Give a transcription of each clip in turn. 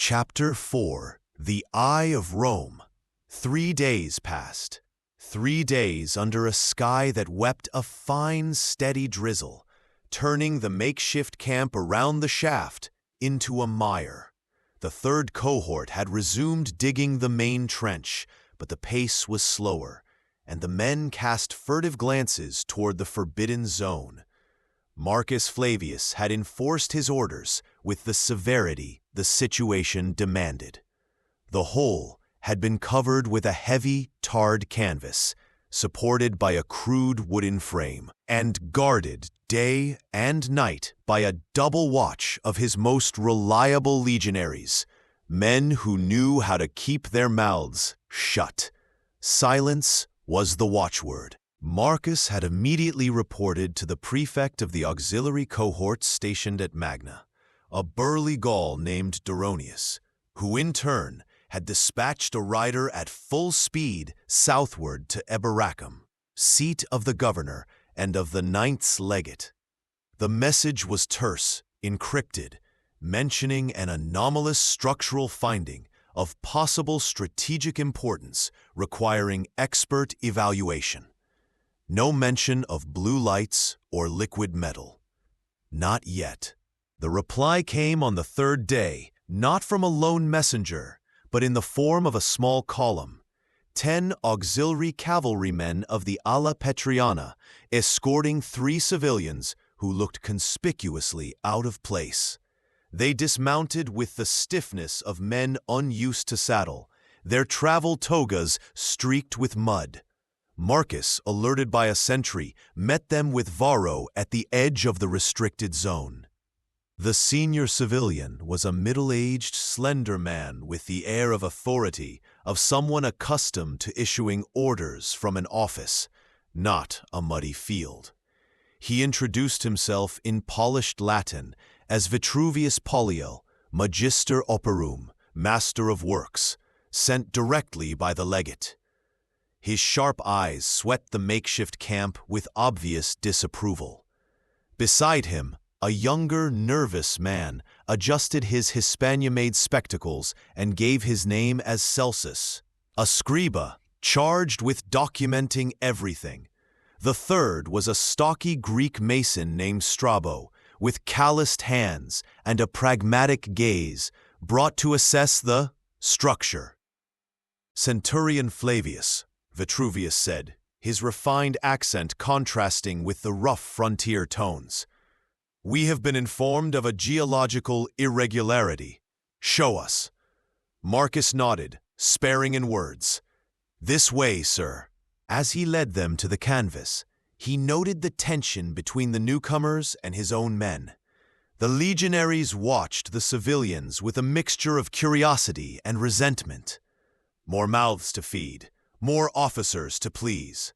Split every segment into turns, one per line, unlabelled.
Chapter 4 The Eye of Rome. 3 days passed. 3 days under a sky that wept a fine, steady drizzle, turning the makeshift camp around the shaft into a mire. The third cohort had resumed digging the main trench, but the pace was slower, and the men cast furtive glances toward the forbidden zone. Marcus Flavius had enforced his orders with the severity the situation demanded. The whole had been covered with a heavy, tarred canvas, supported by a crude wooden frame, and guarded day and night by a double watch of his most reliable legionaries, men who knew how to keep their mouths shut. Silence was the watchword. Marcus had immediately reported to the prefect of the auxiliary cohort stationed at Magna, a burly Gaul named Duronius, who in turn had dispatched a rider at full speed southward to Eboracum, seat of the governor and of the Ninth's legate. The message was terse, encrypted, mentioning an anomalous structural finding of possible strategic importance requiring expert evaluation. No mention of blue lights or liquid metal. Not yet. The reply came on the third day, not from a lone messenger, but in the form of a small column. 10 auxiliary cavalrymen of the Ala Petriana escorting 3 civilians who looked conspicuously out of place. They dismounted with the stiffness of men unused to saddle, their travel togas streaked with mud. Marcus, alerted by a sentry, met them with Varro at the edge of the restricted zone. The senior civilian was a middle-aged, slender man with the air of authority of someone accustomed to issuing orders from an office, not a muddy field. He introduced himself in polished Latin as Vitruvius Pollio, Magister Operum, Master of Works, sent directly by the legate. His sharp eyes swept the makeshift camp with obvious disapproval. Beside him, a younger, nervous man adjusted his Hispania-made spectacles and gave his name as Celsus, a scriba charged with documenting everything. The third was a stocky Greek mason named Strabo, with calloused hands and a pragmatic gaze, brought to assess the structure. Centurion Flavius, Vitruvius said, his refined accent contrasting with the rough frontier tones. "We have been informed of a geological irregularity. Show us." Marcus nodded, sparing in words. "This way, sir." As he led them to the canvas, he noted the tension between the newcomers and his own men. The legionaries watched the civilians with a mixture of curiosity and resentment. More mouths to feed, more officers to please.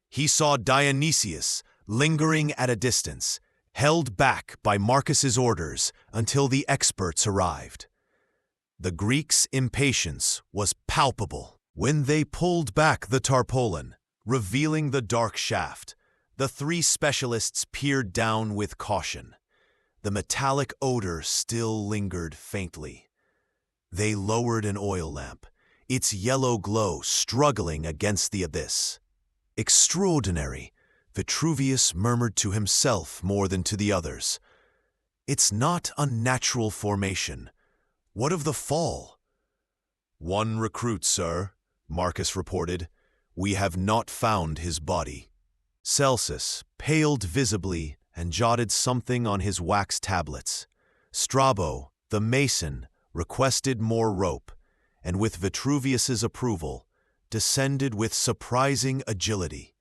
He saw Dionysius lingering at a distance, held back by Marcus's orders until the experts arrived. The Greeks' impatience was palpable. When they pulled back the tarpaulin, revealing the dark shaft, the 3 specialists peered down with caution. The metallic odor still lingered faintly. They lowered an oil lamp, its yellow glow struggling against the abyss. "Extraordinary," Vitruvius murmured to himself more than to the others. "It's not a natural formation. What of the fall?" "1 recruit, sir," Marcus reported. "We have not found his body." Celsus paled visibly and jotted something on his wax tablets. Strabo, the mason, requested more rope, and with Vitruvius's approval, descended with surprising agility,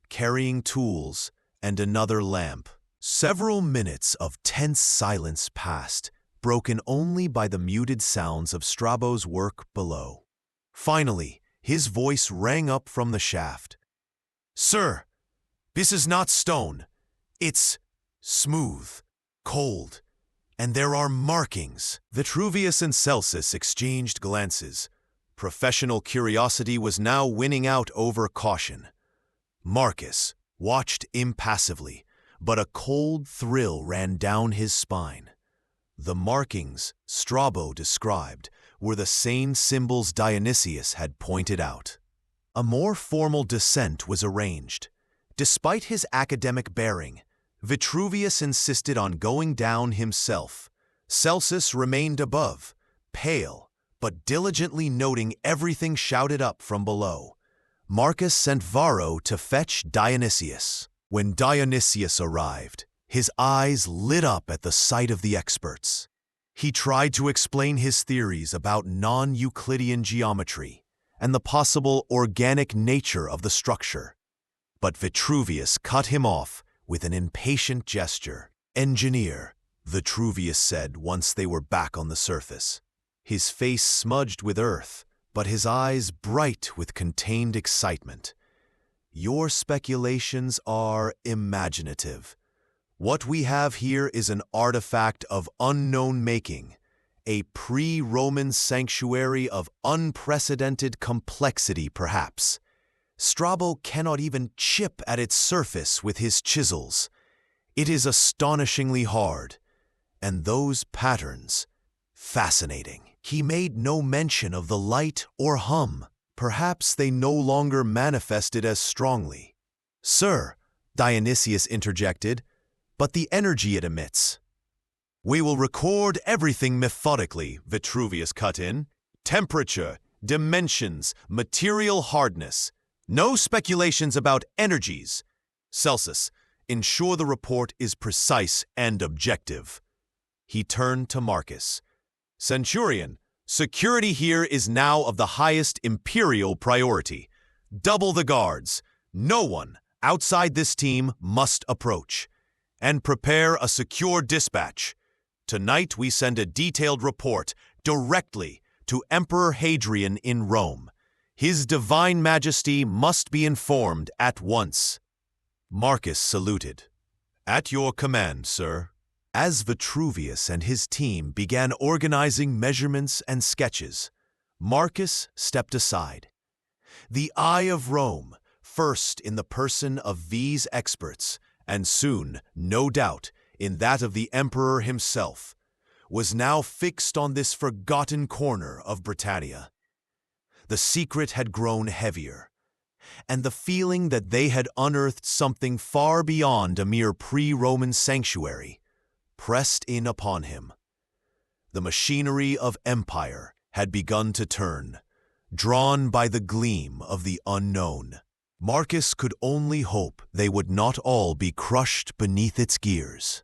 carrying tools and another lamp. Several minutes of tense silence passed, broken only by the muted sounds of Strabo's work below. Finally, his voice rang up from the shaft. "Sir, this is not stone. It's smooth, cold, and there are markings." Vitruvius and Celsus exchanged glances. Professional curiosity was now winning out over caution. Marcus watched impassively, but a cold thrill ran down his spine. The markings Strabo described were the same symbols Dionysius had pointed out. A more formal descent was arranged. Despite his academic bearing, Vitruvius insisted on going down himself. Celsus remained above, pale, but diligently noting everything shouted up from below. Marcus sent Varro to fetch Dionysius. When Dionysius arrived, his eyes lit up at the sight of the experts. He tried to explain his theories about non-Euclidean geometry and the possible organic nature of the structure. But Vitruvius cut him off with an impatient gesture. "Engineer," Vitruvius said once they were back on the surface. His face smudged with earth, but his eyes bright with contained excitement. "Your speculations are imaginative. What we have here is an artifact of unknown making, a pre-Roman sanctuary of unprecedented complexity, perhaps. Strabo cannot even chip at its surface with his chisels. It is astonishingly hard, and those patterns, fascinating." He made no mention of the light or hum. Perhaps they no longer manifested as strongly. "Sir," Dionysius interjected, "but the energy it emits." "We will record everything methodically," Vitruvius cut in. "Temperature, dimensions, material hardness. No speculations about energies. Celsus, ensure the report is precise and objective." He turned to Marcus. "Centurion, security here is now of the highest imperial priority. Double the guards. No one outside this team must approach. And prepare a secure dispatch. Tonight we send a detailed report directly to Emperor Hadrian in Rome. His divine majesty must be informed at once." Marcus saluted. "At your command, sir." As Vitruvius and his team began organizing measurements and sketches, Marcus stepped aside. The eye of Rome, first in the person of these experts, and soon, no doubt, in that of the emperor himself, was now fixed on this forgotten corner of Britannia. The secret had grown heavier, and the feeling that they had unearthed something far beyond a mere pre-Roman sanctuary pressed in upon him. The machinery of empire had begun to turn, drawn by the gleam of the unknown. Marcus could only hope they would not all be crushed beneath its gears.